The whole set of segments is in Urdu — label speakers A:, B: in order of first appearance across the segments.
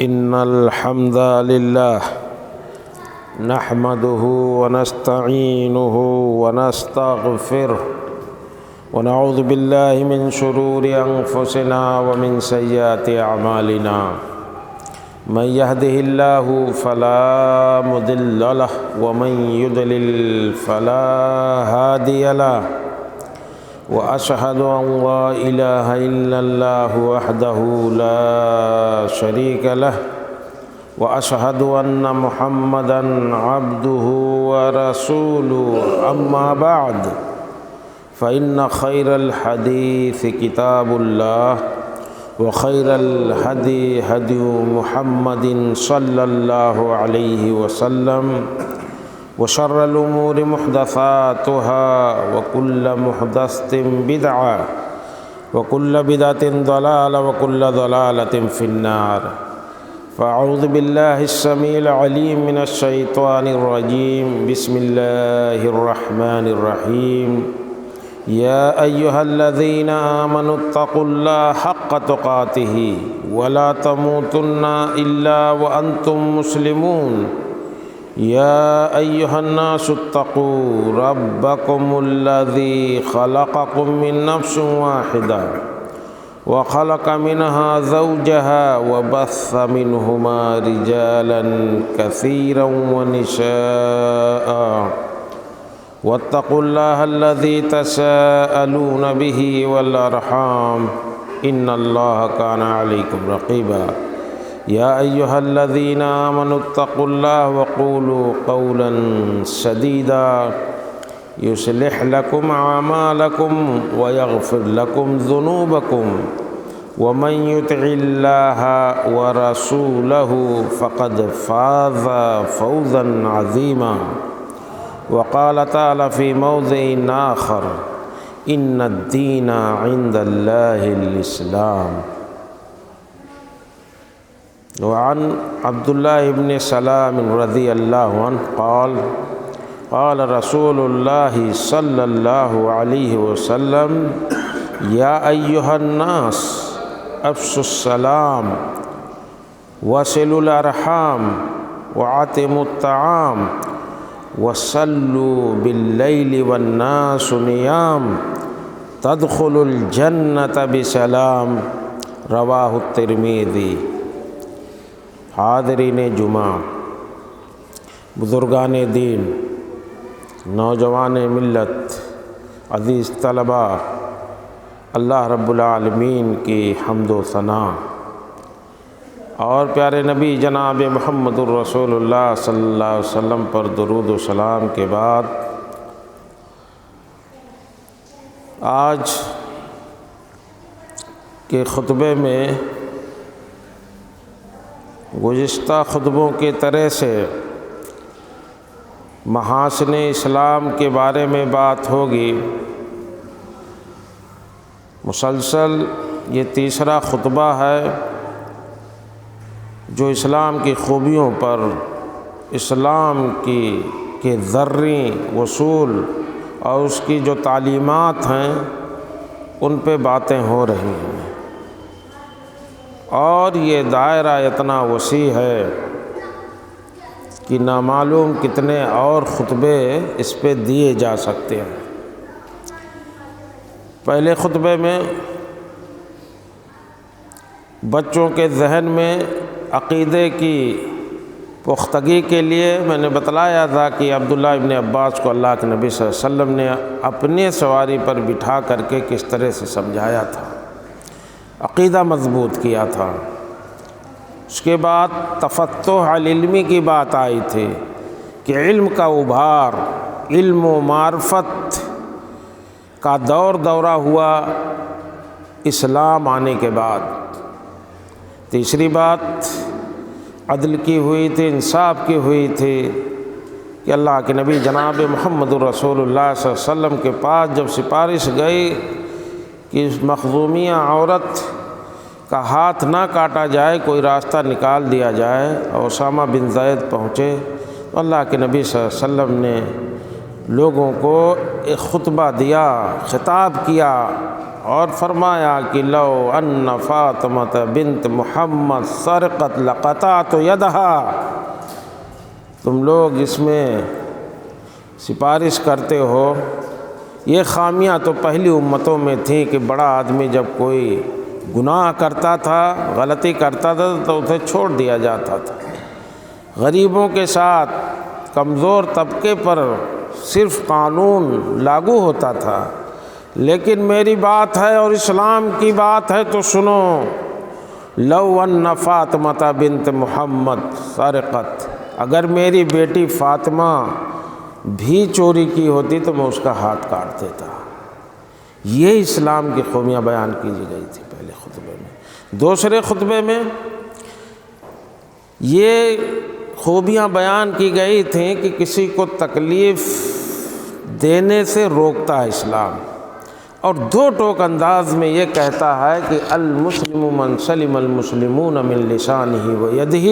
A: إن الحمد لله نحمده ونستعينه ونستغفره ونعوذ بالله من شرور أنفسنا ومن سيئات أعمالنا من يهده الله فلا مضل له ومن يضلل فلا هادي له وأشهد أن لا إله إلا الله وحده لا شريك له وأشهد أن محمدًا عبده ورسوله أما بعد فإن خير الحديث كتاب الله وخير الهدي هدي محمد صلى الله عليه وسلم وشر الأمور محدثاتها وكل محدثة بدعة وكل بدعة ضلالة وكل ضلالة في النار فأعوذ بالله السميع العليم من الشيطان الرجيم بسم الله الرحمن الرحيم يا أيها الذين آمنوا اتقوا الله حق تقاته ولا تموتن إلا وأنتم مسلمون يا أيها الناس اتقوا ربكم الذي خلقكم من نفس واحدة وخلق منها زوجها وبث منهما رجالا كثيرا ونساء واتقوا الله الذي تساءلون به والأرحام إن الله كان عليكم رقيبا يا أيها الذين آمنوا اتقوا الله وقولوا قولا سديدا يصلح لكم أعمالكم ويغفر لكم ذنوبكم ومن يطع الله ورسوله فقد فاز فوزا عظيما وقال تعالى في موضع آخر إن الدين عند الله الإسلام وعن عبد الله بن سلام رضي الله عنه قال رسول الله صلى الله عليه وسلم يا أيها الناس أفشوا السلام وصلوا الأرحام وأطعموا الطعام وصلوا بالليل والناس نيام تدخلوا الجنة بسلام رواہ الترمذی۔ حاضرین جمعہ، بزرگان دین، نوجوان ملت، عزیز طلباء، اللہ رب العالمین کی حمد و ثنا اور پیارے نبی جناب محمد الرسول اللہ صلی اللہ علیہ وسلم پر درود و سلام کے بعد آج کے خطبے میں گزشتہ خطبوں کی طرح سے محاسن اسلام کے بارے میں بات ہوگی۔ مسلسل یہ تیسرا خطبہ ہے جو اسلام کی خوبیوں پر، اسلام کے ذرّی اصول اور اس کی جو تعلیمات ہیں ان پہ باتیں ہو رہی ہیں، اور یہ دائرہ اتنا وسیع ہے کہ نامعلوم کتنے اور خطبے اس پہ دیے جا سکتے ہیں۔ پہلے خطبے میں بچوں کے ذہن میں عقیدے کی پختگی کے لیے میں نے بتلایا تھا کہ عبداللہ ابن عباس کو اللہ کے نبی صلی اللہ علیہ وسلم نے اپنے سواری پر بٹھا کر کے کس طرح سے سمجھایا تھا، عقیدہ مضبوط کیا تھا۔ اس کے بعد تفتح العلمی کی بات آئی تھی کہ علم کا ابھار، علم و معرفت کا دورہ ہوا اسلام آنے کے بعد۔ تیسری بات عدل کی ہوئی تھی، انصاف کی ہوئی تھی کہ اللہ کے نبی جناب محمد الرسول اللہ صلی اللہ علیہ وسلم کے پاس جب سفارش گئی کہ اس مخزومیہ عورت کا ہاتھ نہ کاٹا جائے، کوئی راستہ نکال دیا جائے، اور اسامہ بن زید پہنچے تو اللہ کے نبی صلی اللہ علیہ وسلم نے لوگوں کو ایک خطبہ دیا، خطاب کیا اور فرمایا کہ لو ان فاطمۃ بنت محمد سرقت لقطعت یدہا، تم لوگ اس میں سفارش کرتے ہو، یہ خامیاں تو پہلی امتوں میں تھیں کہ بڑا آدمی جب کوئی گناہ کرتا تھا، غلطی کرتا تھا تو اسے چھوڑ دیا جاتا تھا، غریبوں کے ساتھ کمزور طبقے پر صرف قانون لاگو ہوتا تھا، لیکن میری بات ہے اور اسلام کی بات ہے تو سنو، لو ان فاطمہ بنت محمد سرقت، اگر میری بیٹی فاطمہ بھی چوری کی ہوتی تو میں اس کا ہاتھ کاٹ دیتا۔ یہ اسلام کی خوبیاں بیان کی گئی تھی پہلے خطبے میں۔ دوسرے خطبے میں یہ خوبیاں بیان کی گئی تھیں کہ کسی کو تکلیف دینے سے روکتا ہے اسلام، اور دو ٹوک انداز میں یہ کہتا ہے کہ المسلم من سلم المسلمون من لسانہ و یدہ،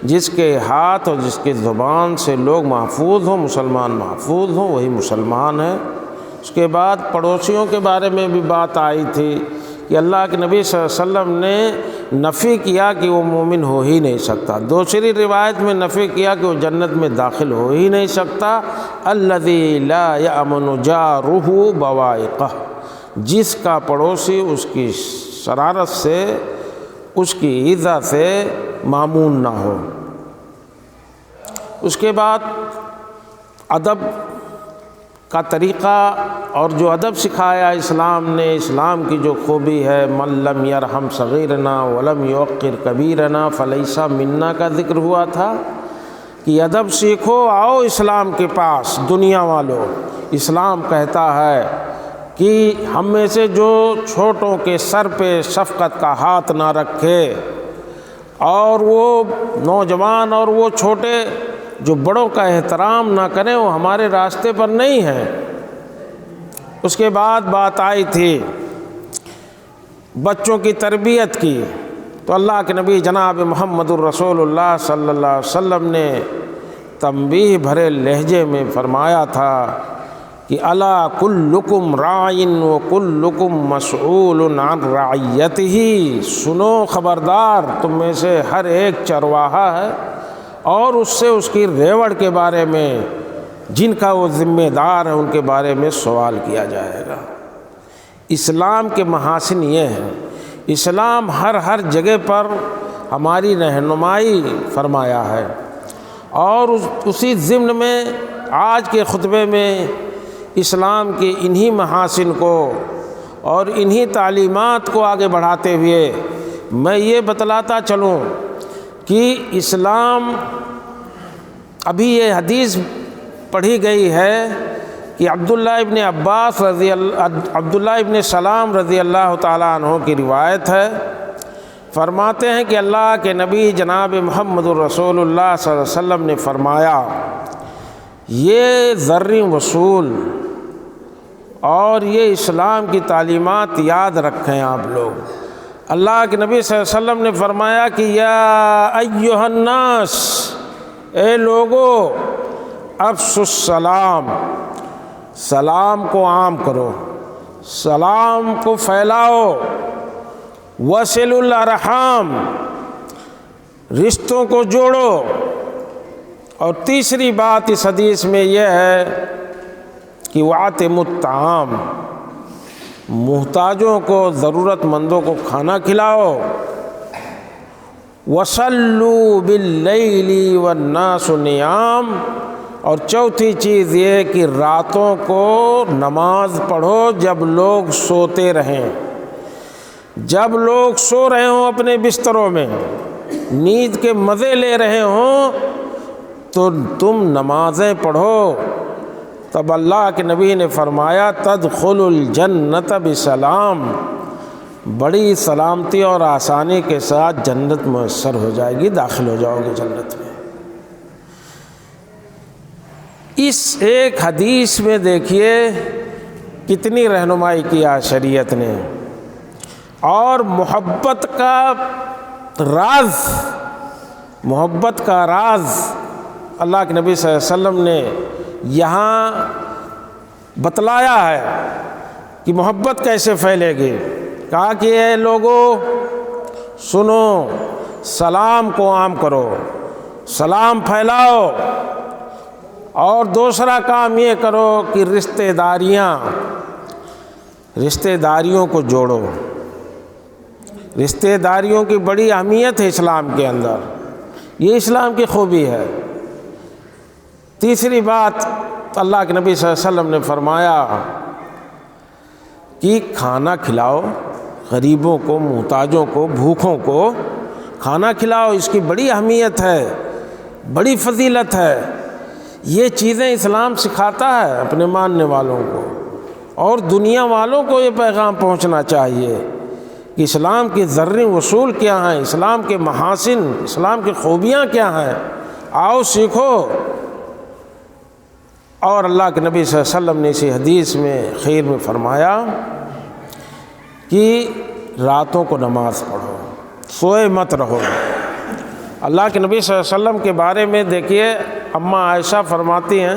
A: جس کے ہاتھ اور جس کے زبان سے لوگ محفوظ ہوں، مسلمان محفوظ ہوں، وہی مسلمان ہے۔ اس کے بعد پڑوسیوں کے بارے میں بھی بات آئی تھی کہ اللہ کے نبی صلی اللہ علیہ وسلم نے نفی کیا کہ وہ مومن ہو ہی نہیں سکتا، دوسری روایت میں نفی کیا کہ وہ جنت میں داخل ہو ہی نہیں سکتا۔ الذی لا یأمن جارہ بوائقہ، جس کا پڑوسی اس کی شرارت سے، اس کی ایذا سے مامون نہ ہو۔ اس کے بعد ادب کا طریقہ اور جو ادب سکھایا اسلام نے، اسلام کی جو خوبی ہے، من لم یرحم صغیرنا ولم یوقر کبیرنا فلیس منا کا ذکر ہوا تھا کہ ادب سیکھو، آؤ اسلام کے پاس دنیا والوں۔ اسلام کہتا ہے کہ ہم میں سے جو چھوٹوں کے سر پہ شفقت کا ہاتھ نہ رکھے، اور وہ نوجوان اور وہ چھوٹے جو بڑوں کا احترام نہ کریں، وہ ہمارے راستے پر نہیں ہیں۔ اس کے بعد بات آئی تھی بچوں کی تربیت کی، تو اللہ کے نبی جناب محمد الرسول اللہ صلی اللہ علیہ وسلم نے تنبیہ بھرے لہجے میں فرمایا تھا کہ الا کلکم راعٍ وکلکم مسئول عن رعیتہ، سنو خبردار، تم میں سے ہر ایک چرواہا ہے اور اس سے اس کی ریوڑ کے بارے میں، جن کا وہ ذمہ دار ہے ان کے بارے میں سوال کیا جائے گا۔ اسلام کے محاسن یہ ہیں، اسلام ہر جگہ پر ہماری رہنمائی فرمایا ہے، اور اسی ضمن میں آج کے خطبے میں اسلام کے انہی محاسن کو اور انہی تعلیمات کو آگے بڑھاتے ہوئے میں یہ بتلاتا چلوں کہ اسلام، ابھی یہ حدیث پڑھی گئی ہے کہ عبداللہ ابن سلام رضی اللہ تعالیٰ عنہ کی روایت ہے، فرماتے ہیں کہ اللہ کے نبی جناب محمد الرسول اللہ صلی اللہ علیہ وسلم نے فرمایا، یہ ذرّی وصول اور یہ اسلام کی تعلیمات یاد رکھیں آپ لوگ۔ اللہ کے نبی صلی اللہ علیہ وسلم نے فرمایا کہ یا ایھا الناس، اے لوگو، افشوا السلام، سلام کو عام کرو، سلام کو پھیلاؤ، وصلوا الارحام، رشتوں کو جوڑو، اور تیسری بات اس حدیث میں یہ ہے کہ وَأَطْعِمُوا الطَّعَامَ، محتاجوں کو، ضرورت مندوں کو کھانا کھلاؤ، وَصَلُّوا بِاللَّيْلِ وَالنَّاسُ نِيَامٌ، اور چوتھی چیز یہ کہ راتوں کو نماز پڑھو جب لوگ سوتے رہیں، جب لوگ سو رہے ہوں اپنے بستروں میں، نیند کے مزے لے رہے ہوں، تو تم نمازیں پڑھو۔ تب اللہ کے نبی نے فرمایا تدخل الجنت بسلام، بڑی سلامتی اور آسانی کے ساتھ جنت میسر ہو جائے گی، داخل ہو جاؤ گے جنت میں۔ اس ایک حدیث میں دیکھیے کتنی رہنمائی کیا شریعت نے، اور محبت کا راز اللہ کے نبی صلی اللہ علیہ وسلم نے یہاں بتلایا ہے کہ محبت کیسے پھیلے گی؟ کہا کہ اے لوگو سنو، سلام کو عام کرو، سلام پھیلاؤ، اور دوسرا کام یہ کرو کہ رشتہ داریوں کو جوڑو۔ رشتہ داریوں کی بڑی اہمیت ہے اسلام کے اندر، یہ اسلام کی خوبی ہے۔ تیسری بات، اللہ کے نبی صلی اللہ علیہ وسلم نے فرمایا کہ کھانا کھلاؤ، غریبوں کو، محتاجوں کو، بھوکوں کو کھانا کھلاؤ، اس کی بڑی اہمیت ہے، بڑی فضیلت ہے۔ یہ چیزیں اسلام سکھاتا ہے اپنے ماننے والوں کو، اور دنیا والوں کو یہ پیغام پہنچنا چاہیے کہ اسلام کے ذرّی اصول کیا ہیں، اسلام کے محاسن، اسلام کی خوبیاں کیا ہیں، آؤ سیکھو۔ اور اللہ کے نبی صلی اللہ علیہ وسلم نے اسی حدیث میں خیر میں فرمایا کہ راتوں کو نماز پڑھو، سوئے مت رہو۔ اللہ کے نبی صلی اللہ علیہ وسلم کے بارے میں دیکھیے، اماں عائشہ فرماتی ہیں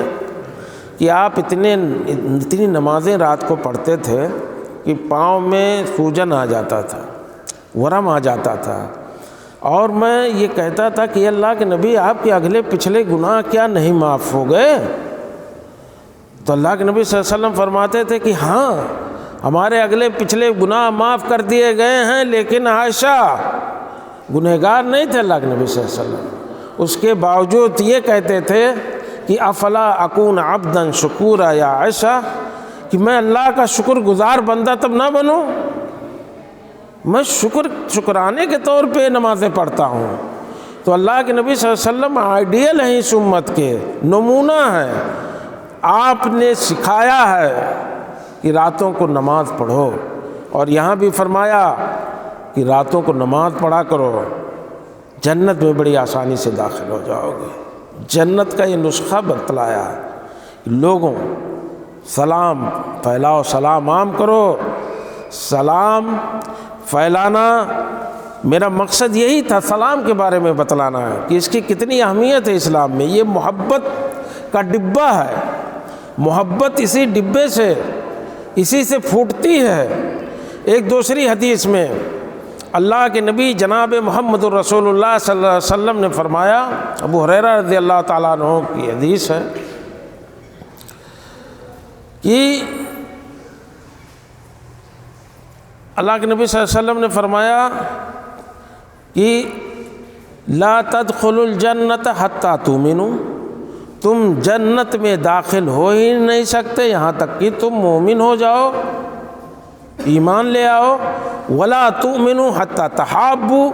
A: کہ آپ اتنی نمازیں رات کو پڑھتے تھے کہ پاؤں میں سوجن آ جاتا تھا، ورم آ جاتا تھا، اور میں یہ کہتا تھا کہ اللہ کے نبی آپ کے اگلے پچھلے گناہ کیا نہیں معاف ہو گئے؟ تو اللہ کے نبی صلی اللہ علیہ وسلم فرماتے تھے کہ ہاں، ہمارے اگلے پچھلے گناہ معاف کر دیے گئے ہیں، لیکن عائشہ گنہگار نہیں تھے اللہ کے نبی صلی اللہ علیہ وسلم۔ اس کے باوجود یہ کہتے تھے کہ افلا اکون عبدا شکورا یا عائشہ، کہ میں اللہ کا شکر گزار بندہ تب نہ بنوں؟ میں شکرانے کے طور پہ نمازیں پڑھتا ہوں۔ تو اللہ کے نبی صلی اللہ علیہ وسلم آئیڈیل ہیں اس امت کے، نمونہ ہیں۔ آپ نے سکھایا ہے کہ راتوں کو نماز پڑھو، اور یہاں بھی فرمایا کہ راتوں کو نماز پڑھا کرو، جنت میں بڑی آسانی سے داخل ہو جاؤ گے۔ جنت کا یہ نسخہ بتلایا ہے، لوگوں سلام پھیلاؤ، سلام عام کرو۔ سلام پھیلانا میرا مقصد یہی تھا، سلام کے بارے میں بتلانا ہے کہ اس کی کتنی اہمیت ہے اسلام میں۔ یہ محبت کا ڈبہ ہے، محبت اسی ڈبے سے، اسی سے پھوٹتی ہے۔ ایک دوسری حدیث میں اللہ کے نبی جناب محمد الرسول اللہ صلی اللہ علیہ وسلم نے فرمایا، ابو ہریرہ رضی اللہ تعالیٰ عنہ کی حدیث ہے کہ اللہ کے نبی صلی اللہ علیہ وسلم نے فرمایا کہ لا تدخلوا الجنت حتی تؤمنوا، تم جنت میں داخل ہو ہی نہیں سکتے یہاں تک کہ تم مومن ہو جاؤ، ایمان لے آؤ۔ ولا تؤمنوا حتی تحابوا،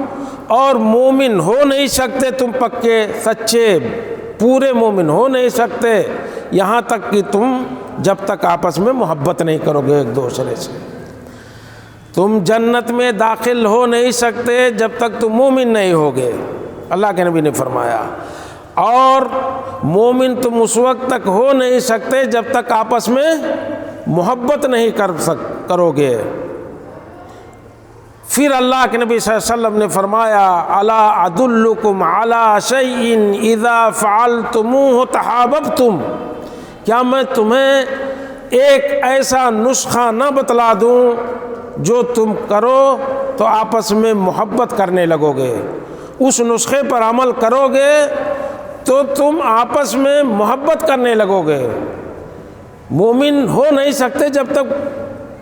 A: اور مومن ہو نہیں سکتے تم پکے سچے پورے مومن ہو نہیں سکتے یہاں تک کہ تم جب تک آپس میں محبت نہیں کرو گے ایک دوسرے سے۔ تم جنت میں داخل ہو نہیں سکتے جب تک تم مومن نہیں ہوگے، اللہ کے نبی نے فرمایا۔ اور مومن تم اس وقت تک ہو نہیں سکتے جب تک آپس میں محبت نہیں کرو گے۔ پھر اللہ کے نبی صلی اللہ علیہ وسلم نے فرمایا، الا ادلکم علی شیء اذا فعلتموہ تحاببتم، کیا میں تمہیں ایک ایسا نسخہ نہ بتلا دوں جو تم کرو تو آپس میں محبت کرنے لگو گے؟ اس نسخے پر عمل کرو گے تو تم آپس میں محبت کرنے لگو گے۔ مومن ہو نہیں سکتے جب تک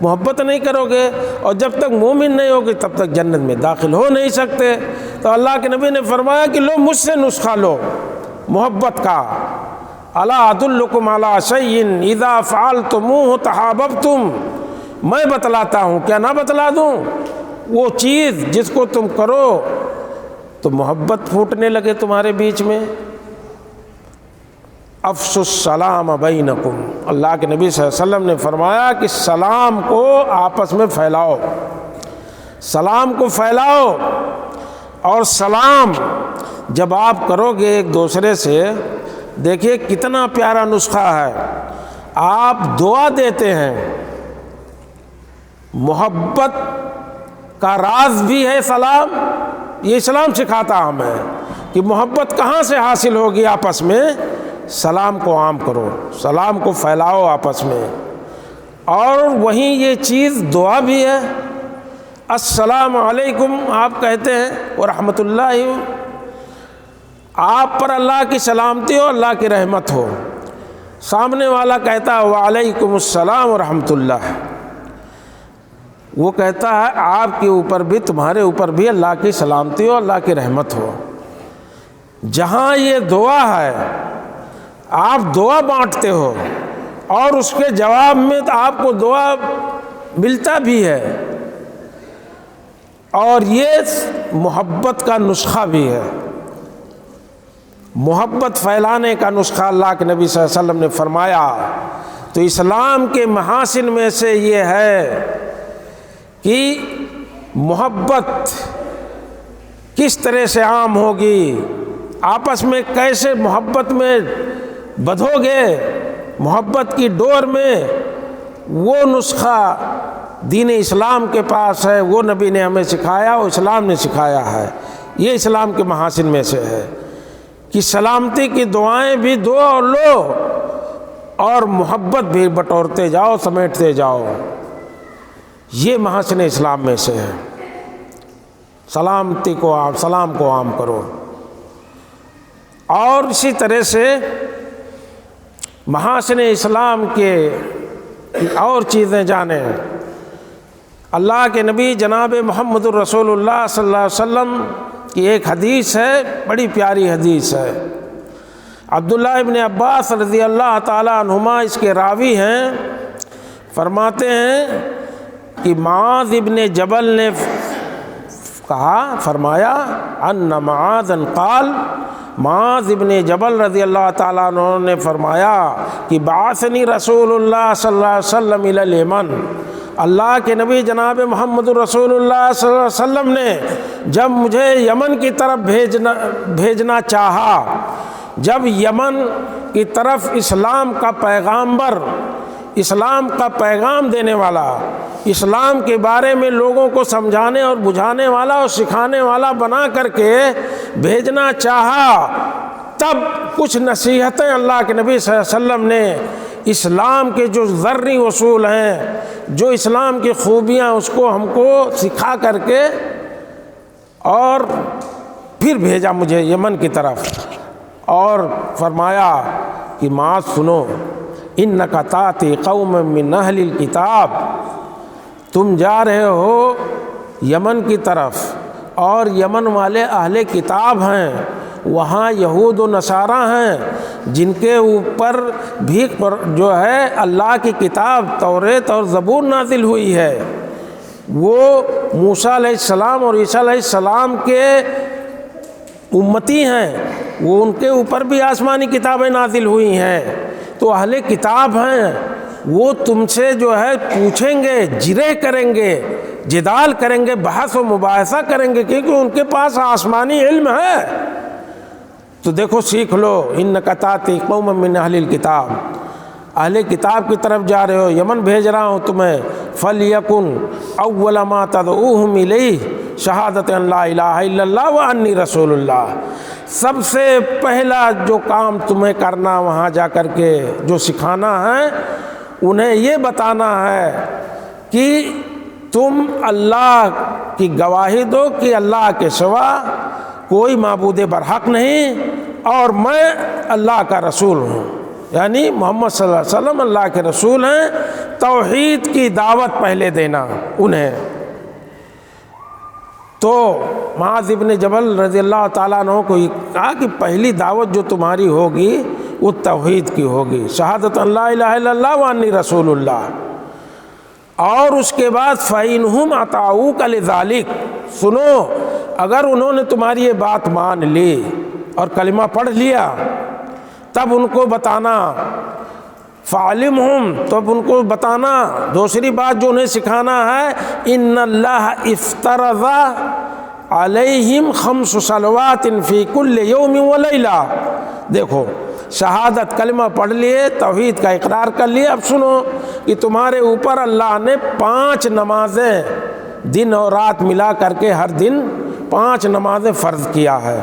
A: محبت نہیں کرو گے، اور جب تک مومن نہیں ہوگے تب تک جنت میں داخل ہو نہیں سکتے۔ تو اللہ کے نبی نے فرمایا کہ لو مجھ سے نسخہ لو محبت کا، الا ادلکم علی شیء اذا فعلتموہ تحاببتم، میں بتلاتا ہوں، کیا نہ بتلا دوں؟ وہ چیز جس کو تم کرو تو محبت پھوٹنے لگے تمہارے بیچ میں۔ افشوا السلام بینکم، اللہ کے نبی صلی اللہ علیہ وسلم نے فرمایا کہ سلام کو آپس میں پھیلاؤ، سلام کو پھیلاؤ۔ اور سلام جب آپ کرو گے ایک دوسرے سے، دیکھیے کتنا پیارا نسخہ ہے، آپ دعا دیتے ہیں، محبت کا راز بھی ہے سلام۔ یہ اسلام سکھاتا ہمیں کہ محبت کہاں سے حاصل ہوگی آپس میں، سلام کو عام کرو، سلام کو پھیلاؤ آپس میں۔ اور وہیں یہ چیز دعا بھی ہے، السلام علیکم آپ کہتے ہیں ورحمۃ اللہ، آپ پر اللہ کی سلامتی ہو، اللہ کی رحمت ہو، سامنے والا کہتا ہے وعلیکم السلام ورحمۃ اللہ، وہ کہتا ہے آپ کے اوپر بھی، تمہارے اوپر بھی اللہ کی سلامتی ہو، اللہ کی رحمت ہو۔ جہاں یہ دعا ہے، آپ دعا بانٹتے ہو اور اس کے جواب میں آپ کو دعا ملتا بھی ہے، اور یہ محبت کا نسخہ بھی ہے، محبت پھیلانے کا نسخہ اللہ کے نبی صلی اللہ علیہ وسلم نے فرمایا۔ تو اسلام کے محاسن میں سے یہ ہے کہ محبت کس طرح سے عام ہوگی، آپس میں کیسے محبت میں بدھو گے، محبت کی ڈور میں، وہ نسخہ دین اسلام کے پاس ہے، وہ نبی نے ہمیں سکھایا، وہ اسلام نے سکھایا ہے۔ یہ اسلام کے محاسن میں سے ہے کہ سلامتی کی دعائیں بھی دو اور لو، اور محبت بھی بٹورتے جاؤ، سمیٹتے جاؤ، یہ محاسن اسلام میں سے ہے۔ سلامتی کو عام، سلام کو عام کرو۔ اور اسی طرح سے محاسن اسلام کے اور چیزیں جانیں۔ اللہ کے نبی جناب محمد الرسول اللہ صلی اللہ علیہ وسلم کی ایک حدیث ہے، بڑی پیاری حدیث ہے۔ عبداللہ ابن عباس رضی اللہ تعالیٰ عنہما اس کے راوی ہیں، فرماتے ہیں کہ معاذ ابن جبل نے فرمایا ان معاذ قال، معاذ ابن جبل رضی اللہ تعالیٰ عنہ نے فرمایا کہ بعثنی رسول اللہ صلی اللہ علیہ وسلم الی الیمن، اللہ کے نبی جناب محمد الرسول اللہ صلی اللہ علیہ وسلم نے جب مجھے یمن کی طرف بھیجنا چاہا، جب یمن کی طرف اسلام کا پیغامبر، اسلام کا پیغام دینے والا، اسلام کے بارے میں لوگوں کو سمجھانے اور بجھانے والا اور سکھانے والا بنا کر کے بھیجنا چاہا، تب کچھ نصیحتیں اللہ کے نبی صلی اللہ علیہ وسلم نے اسلام کے جو ذرّی اصول ہیں، جو اسلام کی خوبیاں، اس کو ہم کو سکھا کر کے اور پھر بھیجا مجھے یمن کی طرف، اور فرمایا کہ معاذ سنو، انک تاتی قوم من اہل الکتاب، تم جا رہے ہو یمن کی طرف، اور یمن والے اہل کتاب ہیں، وہاں یہود و نصارہ ہیں جن کے اوپر بھی جو ہے اللہ کی کتاب توریت اور زبور نازل ہوئی ہے، وہ موسیٰ علیہ السلام اور عیسیٰ علیہ السلام کے امتی ہیں، وہ ان کے اوپر بھی آسمانی کتابیں نازل ہوئی ہیں، تو اہل کتاب ہیں، وہ تم سے جو ہے پوچھیں گے، جرح کریں گے، جدال کریں گے، بحث و مباحثہ کریں گے، کیونکہ ان کے پاس آسمانی علم ہے۔ تو دیکھو سیکھ لو، انک تاتی قوم من اہل الکتاب، اہل کتاب کی طرف جا رہے ہو، یمن بھیج رہا ہوں تمہیں، فلیکن اول ما تدعوہم الیہ شہادت ان لا الہ الا اللہ وانی رسول اللہ، سب سے پہلا جو کام تمہیں کرنا وہاں جا کر کے جو سکھانا ہے، انہیں یہ بتانا ہے کہ تم اللہ کی گواہی دو کہ اللہ کے سوا کوئی معبود برحق نہیں، اور میں اللہ کا رسول ہوں، یعنی محمد صلی اللہ علیہ وسلم اللہ کے رسول ہیں۔ توحید کی دعوت پہلے دینا انہیں۔ تو معاذ ابن جبل رضی اللہ تعالیٰ عنہ کو یہ کہا کہ پہلی دعوت جو تمہاری ہوگی وہ توحید کی ہوگی، شہادت ان لا الہ الا اللہ وانی رسول اللہ، اور اس کے بعد فَإِنْهُمْ أَطَاعُوكَ لِذَلِكَ، سنو اگر انہوں نے تمہاری یہ بات مان لی اور کلمہ پڑھ لیا، تب ان کو بتانا، فَعَلِمْهُمْ، تب ان کو بتانا، دوسری بات جو انہیں سکھانا ہے، إِنَّ اللَّهَ افْتَرَضَ عَلَيْهِمْ 5 صلوات فِي كُلِّ يَوْمٍ وَلَيْلَةٍ۔ دیکھو شہادت کلمہ پڑھ لیے، توحید کا اقرار کر لیے، اب سنو کہ تمہارے اوپر اللہ نے 5 نمازیں دن اور رات ملا کر کے ہر دن 5 نمازیں فرض کیا ہے۔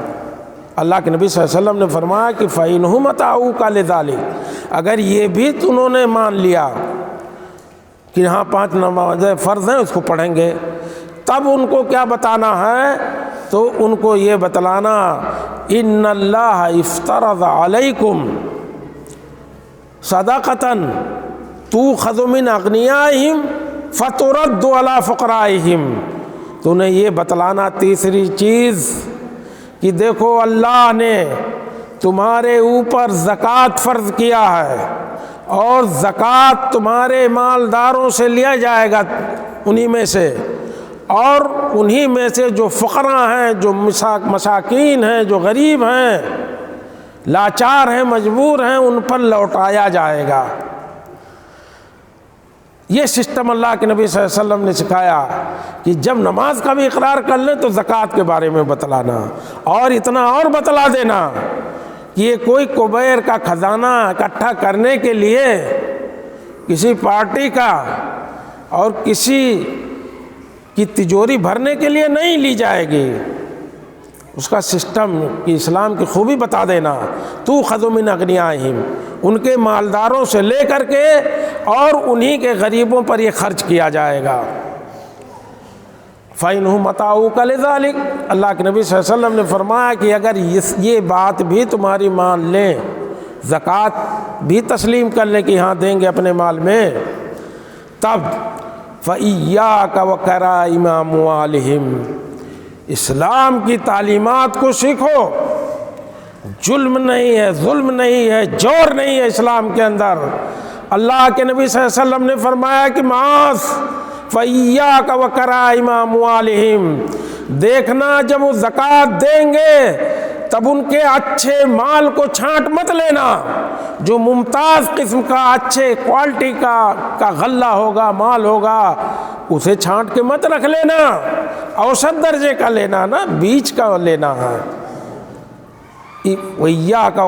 A: اللہ کے نبی صلی اللہ علیہ وسلم نے فرمایا کہ فَإِنْهُمْ أَطَاعُوكَ لِذَلِكَ، اگر یہ بھی انہوں نے مان لیا کہ ہاں 5 نمازیں فرض ہیں اس کو پڑھیں گے، تب ان کو کیا بتانا ہے؟ تو ان کو یہ بتلانا ان اللہ افترض علیکم صدقۃ تؤخذ من اغنیائہم فترد علی فقرائہم۔ تو انہیں یہ بتلانا تیسری چیز کہ دیکھو اللہ نے تمہارے اوپر زکوٰۃ فرض کیا ہے، اور زکوٰۃ تمہارے مالداروں سے لیا جائے گا انہی میں سے، اور انہی میں سے جو فقراء ہیں، جو مساکین ہیں، جو غریب ہیں، لاچار ہیں، مجبور ہیں، ان پر لوٹایا جائے گا۔ یہ سسٹم اللہ کے نبی صلی اللہ علیہ وسلم نے سکھایا کہ جب نماز کا بھی اقرار کر لیں تو زکوٰۃ کے بارے میں بتلانا، اور اتنا اور بتلا دینا کہ یہ کوئی کبیر کا خزانہ اکٹھا کرنے کے لیے کسی پارٹی کا اور کسی کی تجوری بھرنے کے لیے نہیں لی جائے گی، اس کا سسٹم کی اسلام کی خوبی بتا دینا۔ تؤخذ من اغنیائہم، ان کے مالداروں سے لے کر کے اور انہی کے غریبوں پر یہ خرچ کیا جائے گا۔ فَإِنْهُمْ أَطَاعُوكَ لِذَلِكَ، اللہ کے نبی صلی اللہ علیہ وسلم نے فرمایا کہ اگر یہ بات بھی تمہاری مان لیں، زکوٰۃ بھی تسلیم کر لیں کہ ہاں دیں گے اپنے مال میں، تب فَإِيَّاكَ وَكَرَائِمَ أَمْوَالِهِمْ، اسلام کی تعلیمات کو سیکھو۔ ظلم نہیں ہے، ظلم نہیں ہے، جور نہیں ہے اسلام کے اندر۔ اللہ کے نبی صلی اللہ علیہ وسلم نے فرمایا کہ معاذ فَإِيَّاكَ وَكَرَائِمَ أَمْوَالِهِمْ، دیکھنا جب وہ زکوٰۃ دیں گے تب ان کے اچھے مال کو چھانٹ مت لینا، جو ممتاز قسم کا اچھے کوالٹی کا غلہ ہوگا، مال ہوگا، اسے چھانٹ کے مت رکھ لینا، اوسط درجے کا لینا نا، بیچ کا لینا ہے۔ وَإِيَّاكَ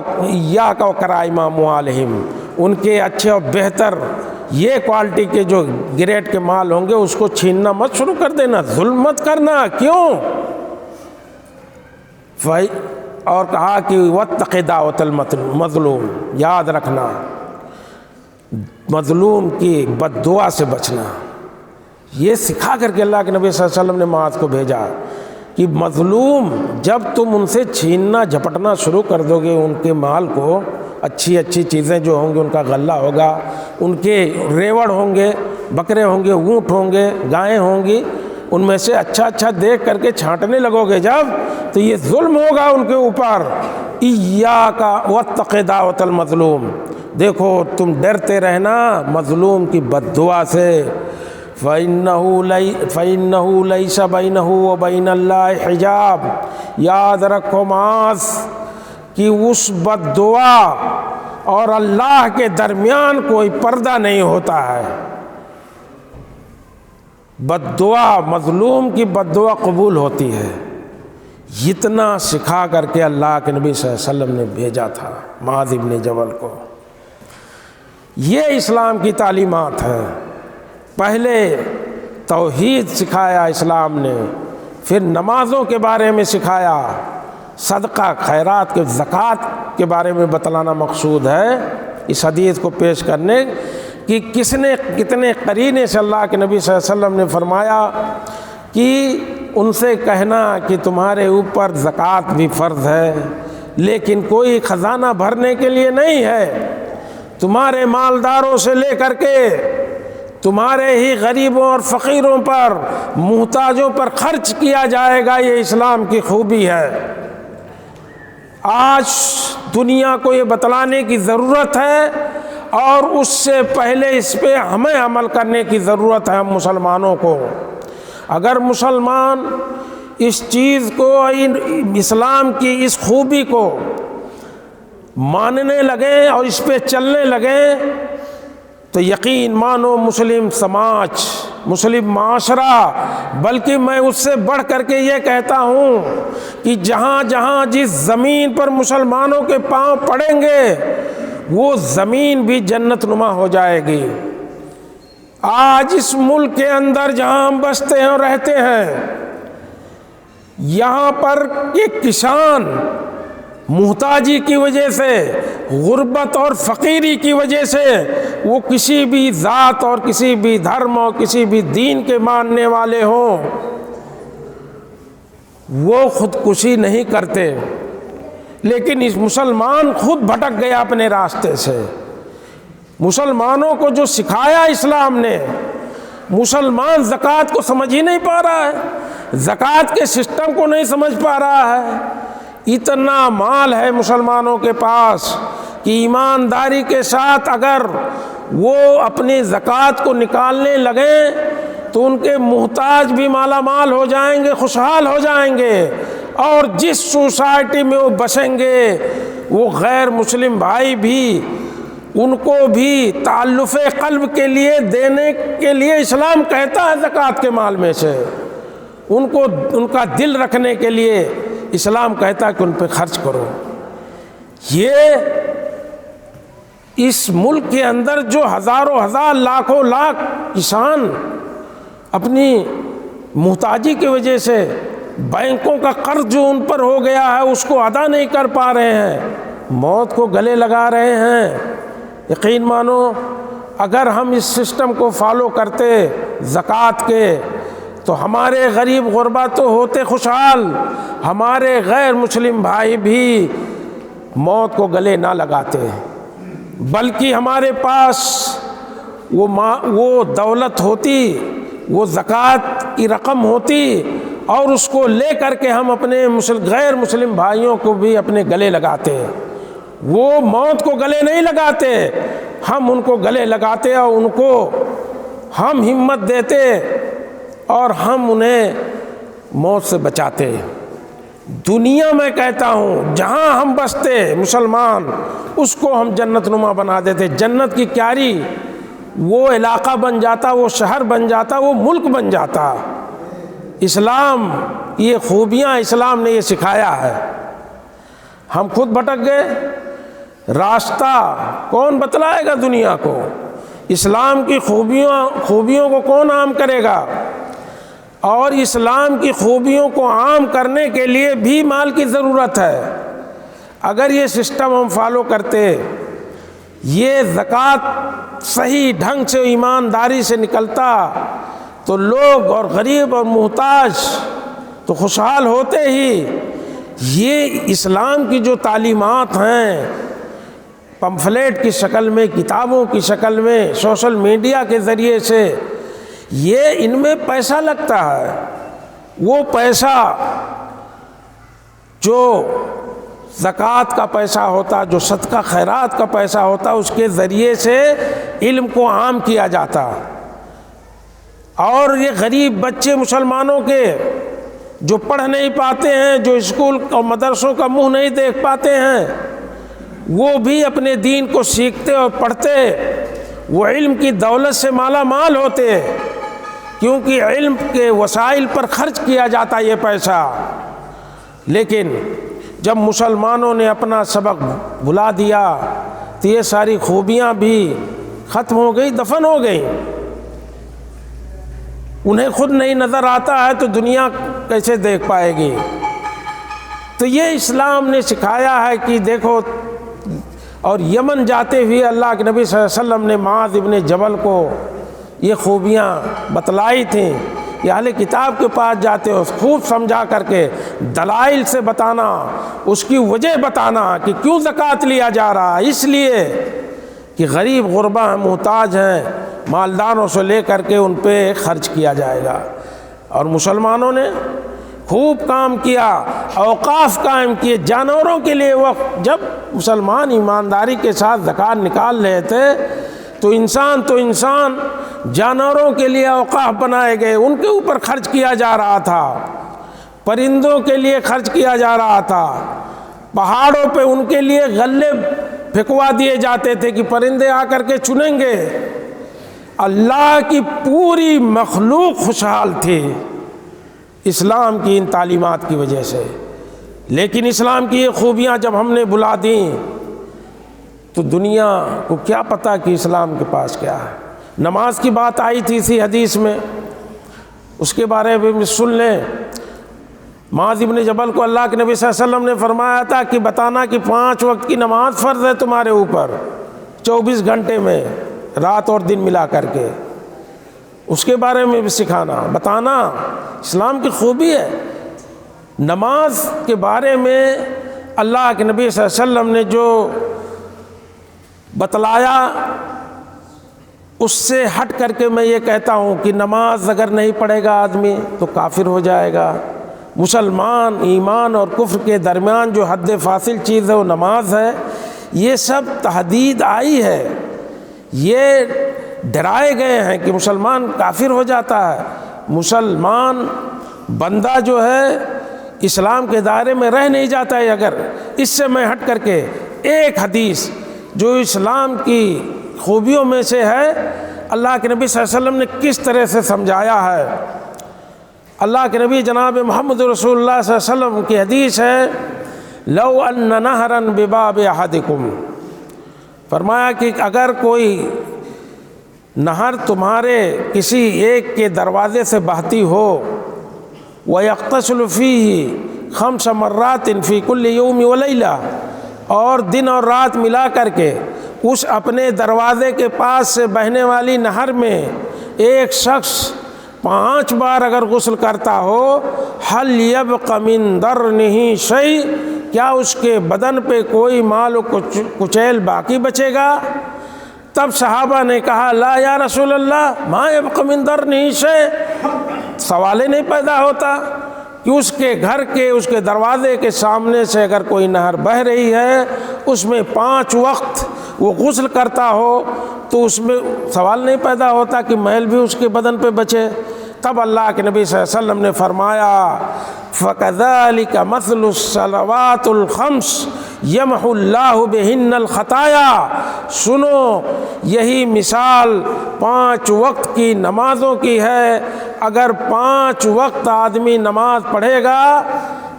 A: وَكَرَائِمَ أَمْوَالِهِمْ، ان کے اچھے اور بہتر یہ کوالٹی کے جو گریڈ کے مال ہوں گے اس کو چھیننا مت شروع کر دینا، ظلم مت کرنا۔ کیوں؟ اور کہا کہ وَاتَّقِ دعوۃ المظلوم، یاد رکھنا مظلوم کی بد دعا سے بچنا۔ یہ سکھا کر کے اللہ کے نبی صلی اللہ علیہ وسلم نے معاذ کو بھیجا کہ مظلوم جب تم ان سے چھیننا جھپٹنا شروع کر دو گے ان کے مال کو، اچھی اچھی چیزیں جو ہوں گی، ان کا غلہ ہوگا، ان کے ریوڑ ہوں گے، بکرے ہوں گے، اونٹ ہوں گے، گائیں ہوں گی، ان میں سے اچھا اچھا دیکھ کر کے چھانٹنے لگو گے جب، تو یہ ظلم ہوگا ان کے اوپر۔ ایاک واتق دعوۃ المظلوم، دیکھو تم ڈرتے رہنا مظلوم کی بد دعا سے۔ فَإِنَّهُ لَيْسَ بَيْنَهُ وَبَيْنَ اللَّهِ حجاب، یاد رکھو معاذ کہ اس بد دعا اور اللہ کے درمیان کوئی پردہ نہیں ہوتا ہے۔ بد دعا، مظلوم کی بد دعا قبول ہوتی ہے۔ اتنا سکھا کر کے اللہ کے نبی صلی اللہ علیہ وسلم نے بھیجا تھا معاذ ابن جبل کو۔ یہ اسلام کی تعلیمات ہیں۔ پہلے توحید سکھایا اسلام نے، پھر نمازوں کے بارے میں سکھایا، صدقہ خیرات کے زکوٰۃ کے بارے میں بتلانا مقصود ہے اس حدیث کو پیش کرنے کہ کس نے کتنے قرینے سے اللہ کے نبی صلی اللہ علیہ وسلم نے فرمایا کہ ان سے کہنا کہ تمہارے اوپر زکوٰۃ بھی فرض ہے، لیکن کوئی خزانہ بھرنے کے لیے نہیں ہے، تمہارے مالداروں سے لے کر کے تمہارے ہی غریبوں اور فقیروں پر، محتاجوں پر خرچ کیا جائے گا۔ یہ اسلام کی خوبی ہے۔ آج دنیا کو یہ بتلانے کی ضرورت ہے، اور اس سے پہلے اس پہ ہمیں عمل کرنے کی ضرورت ہے ہم مسلمانوں کو۔ اگر مسلمان اس چیز کو، اسلام کی اس خوبی کو ماننے لگیں اور اس پہ چلنے لگیں تو یقین مانو مسلم سماج، مسلم معاشرہ، بلکہ میں اس سے بڑھ کر کے یہ کہتا ہوں کہ جہاں جہاں جس زمین پر مسلمانوں کے پاؤں پڑیں گے وہ زمین بھی جنت نما ہو جائے گی۔ آج اس ملک کے اندر جہاں ہم بستے ہیں اور رہتے ہیں، یہاں پر ایک کسان محتاجی کی وجہ سے غربت اور فقیری کی وجہ سے وہ کسی بھی ذات اور کسی بھی دھرم اور کسی بھی دین کے ماننے والے ہوں، وہ خودکشی نہیں کرتے، لیکن اس مسلمان خود بھٹک گیا اپنے راستے سے۔ مسلمانوں کو جو سکھایا اسلام نے، مسلمان زکوٰۃ کو سمجھ ہی نہیں پا رہا ہے، زکوٰۃ کے سسٹم کو نہیں سمجھ پا رہا ہے۔ اتنا مال ہے مسلمانوں کے پاس کہ ایمانداری کے ساتھ اگر وہ اپنی زکوٰۃ کو نکالنے لگیں تو ان کے محتاج بھی مالا مال ہو جائیں گے، خوشحال ہو جائیں گے، اور جس سوسائٹی میں وہ بسیں گے وہ غیر مسلم بھائی بھی ان کو بھی تعلق قلب کے لیے دینے کے لیے اسلام کہتا ہے زکوٰۃ کے مال میں سے، ان کو ان کا دل رکھنے کے لیے اسلام کہتا ہے کہ ان پہ خرچ کرو۔ یہ اس ملک کے اندر جو ہزاروں ہزار لاکھوں لاکھ کسان اپنی محتاجی کی وجہ سے بینکوں کا قرض جو ان پر ہو گیا ہے اس کو ادا نہیں کر پا رہے ہیں، موت کو گلے لگا رہے ہیں، یقین مانو اگر ہم اس سسٹم کو فالو کرتے زکوٰۃ کے تو ہمارے غریب غربا تو ہوتے خوشحال، ہمارے غیر مسلم بھائی بھی موت کو گلے نہ لگاتے، بلکہ ہمارے پاس وہ دولت ہوتی، وہ زکوٰۃ کی رقم ہوتی، اور اس کو لے کر کے ہم اپنے غیر مسلم بھائیوں کو بھی اپنے گلے لگاتے۔ وہ موت کو گلے نہیں لگاتے، ہم ان کو گلے لگاتے اور ان کو ہم ہمت دیتے اور ہم انہیں موت سے بچاتے۔ دنیا میں کہتا ہوں جہاں ہم بستے مسلمان اس کو ہم جنت نما بنا دیتے، جنت کی کیاری، وہ علاقہ بن جاتا، وہ شہر بن جاتا، وہ ملک بن جاتا۔ اسلام یہ خوبیاں اسلام نے یہ سکھایا ہے، ہم خود بھٹک گئے، راستہ کون بتلائے گا دنیا کو؟ اسلام کی خوبیوں کو کون عام کرے گا؟ اور اسلام کی خوبیوں کو عام کرنے کے لیے بھی مال کی ضرورت ہے۔ اگر یہ سسٹم ہم فالو کرتے، یہ زکوٰۃ صحیح ڈھنگ سے ایمانداری سے نکلتا تو لوگ اور غریب اور محتاج تو خوشحال ہوتے ہی۔ یہ اسلام کی جو تعلیمات ہیں پمفلیٹ کی شکل میں، کتابوں کی شکل میں، سوشل میڈیا کے ذریعے سے، یہ ان میں پیسہ لگتا ہے، وہ پیسہ جو زکوٰۃ کا پیسہ ہوتا، جو صدقہ خیرات کا پیسہ ہوتا، اس کے ذریعے سے علم کو عام کیا جاتا، اور یہ غریب بچے مسلمانوں کے جو پڑھ نہیں پاتے ہیں، جو اسکول اور مدرسوں کا منہ نہیں دیکھ پاتے ہیں، وہ بھی اپنے دین کو سیکھتے اور پڑھتے، وہ علم کی دولت سے مالا مال ہوتے، کیونکہ علم کے وسائل پر خرچ کیا جاتا یہ پیسہ۔ لیکن جب مسلمانوں نے اپنا سبق بھلا دیا تو یہ ساری خوبیاں بھی ختم ہو گئی، دفن ہو گئی، انہیں خود نہیں نظر آتا ہے تو دنیا کیسے دیکھ پائے گی؟ تو یہ اسلام نے سکھایا ہے کہ دیکھو، اور یمن جاتے ہوئے اللہ کے نبی صلی اللہ علیہ وسلم نے معاذ ابن جبل کو یہ خوبیاں بتلائی تھیں کہ اہل کتاب کے پاس جاتے ہو خوب سمجھا کر کے دلائل سے بتانا، اس کی وجہ بتانا کہ کیوں زکوٰۃ لیا جا رہا ہے، اس لیے کہ غریب غربا ہیں، محتاج ہیں، مالداروں سے لے کر کے ان پہ خرچ کیا جائے گا۔ اور مسلمانوں نے خوب کام کیا، اوقاف قائم کیے جانوروں کے لیے وقت۔ جب مسلمان ایمانداری کے ساتھ زکوٰۃ نکال رہے تھے تو انسان جانوروں کے لیے اوقاف بنائے گئے، ان کے اوپر خرچ کیا جا رہا تھا، پرندوں کے لیے خرچ کیا جا رہا تھا، پہاڑوں پہ ان کے لیے غلے پھینکوا دیے جاتے تھے کہ پرندے آ کر کے چنیں گے۔ اللہ کی پوری مخلوق خوشحال تھی اسلام کی ان تعلیمات کی وجہ سے۔ لیکن اسلام کی یہ خوبیاں جب ہم نے بلا دیں تو دنیا کو کیا پتہ کہ اسلام کے پاس کیا ہے۔ نماز کی بات آئی تھی اسی حدیث میں، اس کے بارے میں سن لیں۔ معاذ ابن جبل کو اللہ کے نبی صلی اللہ علیہ وسلم نے فرمایا تھا کہ بتانا کہ 5 وقت کی نماز فرض ہے تمہارے اوپر 24 گھنٹے میں، رات اور دن ملا کر کے، اس کے بارے میں بھی سکھانا، بتانا، اسلام کی خوبی ہے۔ نماز کے بارے میں اللہ کے نبی صلی اللہ علیہ وسلم نے جو بتلایا اس سے ہٹ کر کے میں یہ کہتا ہوں کہ نماز اگر نہیں پڑھے گا آدمی تو کافر ہو جائے گا۔ مسلمان ایمان اور کفر کے درمیان جو حد فاصل چیز ہے وہ نماز ہے۔ یہ سب تحدید آئی ہے، یہ ڈرائے گئے ہیں کہ مسلمان کافر ہو جاتا ہے۔ مسلمان بندہ جو ہے اسلام کے دائرے میں رہ نہیں جاتا ہے اگر اس سے میں ہٹ کر کے ایک حدیث جو اسلام کی خوبیوں میں سے ہے، اللہ کے نبی صلی اللہ علیہ وسلم نے کس طرح سے سمجھایا ہے۔ اللہ کے نبی جناب محمد رسول اللہ صلی اللہ علیہ وسلم کی حدیث ہے، لو ان نہرا بباب احدکم، فرمایا کہ اگر کوئی نہر تمہارے کسی ایک کے دروازے سے بہتی ہو، وَيَغْتَسِلُ فِيهِ 5 مرات فی کل یوم ولیلہ، اور دن اور رات ملا کر کے اس اپنے دروازے کے پاس سے بہنے والی نہر میں ایک شخص 5 بار اگر غسل کرتا ہو، حل یبق من درنہ شیء، کیا اس کے بدن پہ کوئی مال و کچیل باقی بچے گا؟ تب صحابہ نے کہا لا یا رسول اللہ ما یبق من درنہ شیء، سوال ہی نہیں پیدا ہوتا کہ اس کے گھر کے اس کے دروازے کے سامنے سے اگر کوئی نہر بہہ رہی ہے، اس میں 5 وقت وہ غسل کرتا ہو تو اس میں سوال نہیں پیدا ہوتا کہ میل بھی اس کے بدن پہ بچے۔ تب اللہ کے نبی صلی اللہ علیہ وسلم نے فرمایا فَكَذَلِكَ مَثْلُ الصَّلَوَاتُ الْخَمْسِ يَمْحُ اللَّهُ بِهِنَّ الْخَطَايَا، سنو یہی مثال 5 وقت کی نمازوں کی ہے۔ اگر 5 وقت آدمی نماز پڑھے گا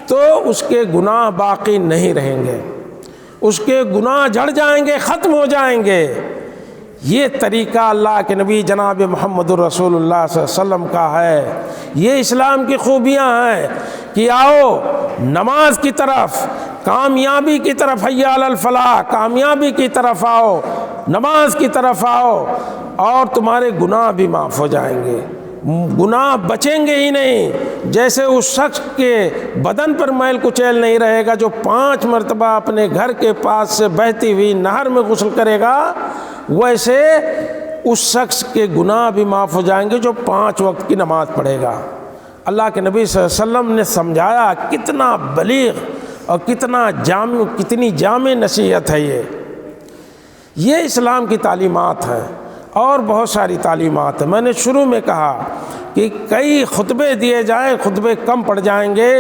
A: تو اس کے گناہ باقی نہیں رہیں گے، اس کے گناہ جھڑ جائیں گے، ختم ہو جائیں گے۔ یہ طریقہ اللہ کے نبی جناب محمد رسول اللہ صلی اللہ علیہ وسلم کا ہے۔ یہ اسلام کی خوبیاں ہیں کہ آؤ نماز کی طرف، کامیابی کی طرف، حی علی الفلاح، کامیابی کی طرف آؤ، نماز کی طرف آؤ، اور تمہارے گناہ بھی معاف ہو جائیں گے، گناہ بچیں گے ہی نہیں۔ جیسے اس شخص کے بدن پر میل کچیل نہیں رہے گا جو 5 مرتبہ اپنے گھر کے پاس سے بہتی ہوئی نہر میں غسل کرے گا، ویسے اس شخص کے گناہ بھی معاف ہو جائیں گے جو 5 وقت کی نماز پڑھے گا۔ اللہ کے نبی صلی اللہ علیہ وسلم نے سمجھایا، کتنا بلیغ اور کتنی جامع نصیحت ہے یہ اسلام کی تعلیمات ہیں، اور بہت ساری تعلیمات ہیں۔ میں نے شروع میں کہا کہ کئی خطبے دیے جائیں، خطبے کم پڑ جائیں گے،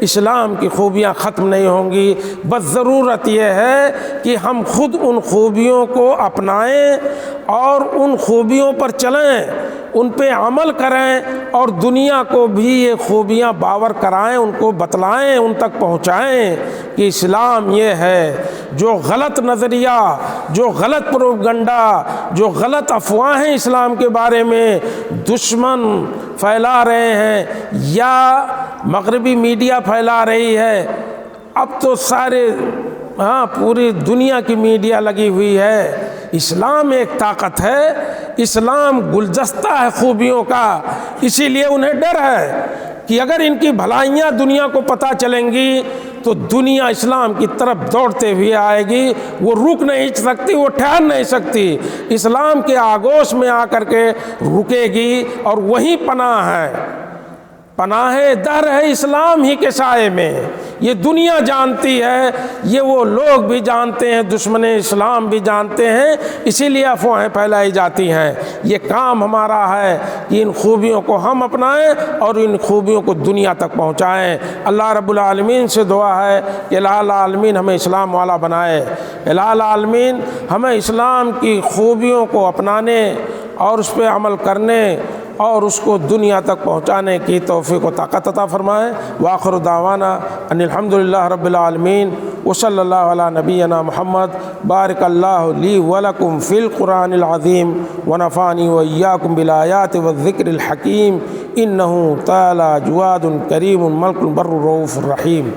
A: اسلام کی خوبیاں ختم نہیں ہوں گی۔ بس ضرورت یہ ہے کہ ہم خود ان خوبیوں کو اپنائیں اور ان خوبیوں پر چلیں، ان پہ عمل کریں، اور دنیا کو بھی یہ خوبیاں باور کرائیں، ان کو بتلائیں، ان تک پہنچائیں کہ اسلام یہ ہے۔ جو غلط نظریہ، جو غلط پروپیگنڈا، جو غلط افواہیں اسلام کے بارے میں دشمن پھیلا رہے ہیں یا مغربی میڈیا پھیلا رہی ہے، اب تو سارے پوری دنیا کی میڈیا لگی ہوئی ہے۔ اسلام ایک طاقت ہے، اسلام گلدستہ ہے خوبیوں کا، اسی لیے انہیں ڈر ہے کہ اگر ان کی بھلائیاں دنیا کو پتہ چلیں گی تو دنیا اسلام کی طرف دوڑتے ہوئے آئے گی، وہ رک نہیں سکتی، وہ ٹھہر نہیں سکتی، اسلام کے آگوش میں آ کر کے رکے گی، اور وہی پناہ ہے، پناہ در ہے اسلام ہی کے سائے میں۔ یہ دنیا جانتی ہے، یہ وہ لوگ بھی جانتے ہیں، دشمن اسلام بھی جانتے ہیں، اسی لیے افواہیں پھیلائی جاتی ہیں۔ یہ کام ہمارا ہے کہ ان خوبیوں کو ہم اپنائیں اور ان خوبیوں کو دنیا تک پہنچائیں۔ اللہ رب العالمین سے دعا ہے کہ الہ العالمین ہمیں اسلام والا بنائے، الہ العالمین ہمیں اسلام کی خوبیوں کو اپنانے اور اس پہ عمل کرنے اور اس کو دنیا تک پہنچانے کی توفیق و طاقت عطا فرمائے۔ وآخر دعوانا ان الحمدللہ رب العالمین وصلی اللہ علی نبینا محمد۔ بارک اللہ لی ولکم فی القرآن العظیم ونفعنی وإیاکم بالآیات والذکر الحکیم، انہ تعالی جواد کریم ملک البر الرؤوف الرحیم۔